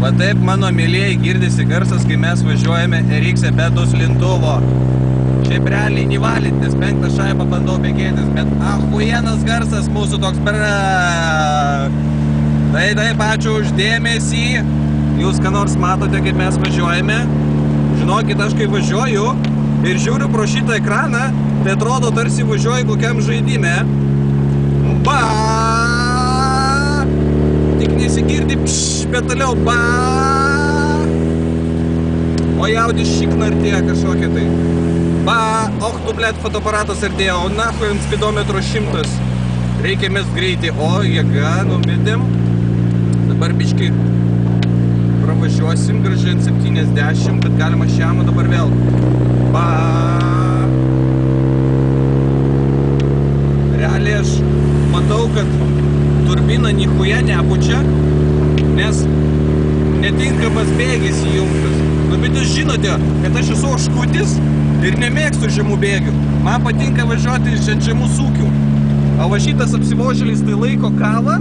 Va taip, mano mėlėjai, girdisi garsas, kai mes važiuojame RX be duslintuvo. Šiaip realiai įvalint, nes 5 šaibą bandau bėgėtis, bet ahujenas garsas mūsų toks Taip, ačiū už dėmesį. Jūs ką nors matote, kaip mes važiuojame. Žinokit, aš kai važiuoju ir žiūriu pro šitą ekraną, tai atrodo tarsi važiuoju kokiam žaidime. Ba! Tik nesigirdi bet toliau ba! O jaudis šikna artėja kažkokia tai. Ba! Och, tu, blėt, fotoaparatas artėja, o nahui ant spidometro 100. Reikia mest greitį. O, jėga, numetėm. Dabar biškai pravažiuosim, gražiai ant 70, bet galima šiamą dabar vėl. Ba! Realiai aš matau, kad turbina nichuja nepučia, nes netinkamas bėgis įjungtas. Nu, bet jūs žinote, kad aš esu oškutis ir nemėgstu žemų bėgių. Man patinka važiuoti ant žemų sūkių. O va šitas apsivožėlis tai laiko kavą,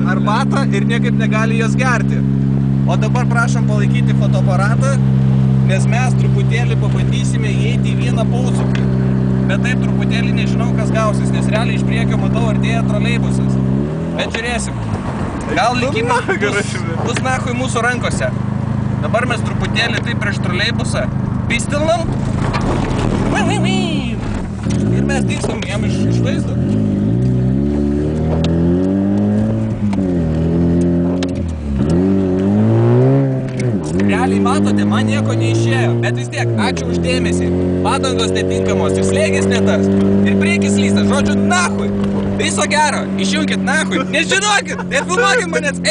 arbatą ir niekaip negali jas gerti. O dabar prašom palaikyti fotoaparatą, nes mes truputėlį pabandysime įeiti į vieną posūkį. Bet taip truputėlį nežinau, kas gausis, nes realiai iš priekio matau artėja troleibusas. Bet žiūrėsim. Gal likimas bus nahui mūsų rankose. Dabar mes truputėlį taip prieš troleibusą pistilnam. Ir mes dikstam jam iš vaizdo. Realiai matote, man nieko neišėjo, bet vis tiek, ačiū už dėmesį. Padangos netinkamos, ir slėgis ne tas, ir priekis lysta, žodžiu, nahui. Viso gero, išjungkit nahui, nežinokit, nefilmuokit manęs.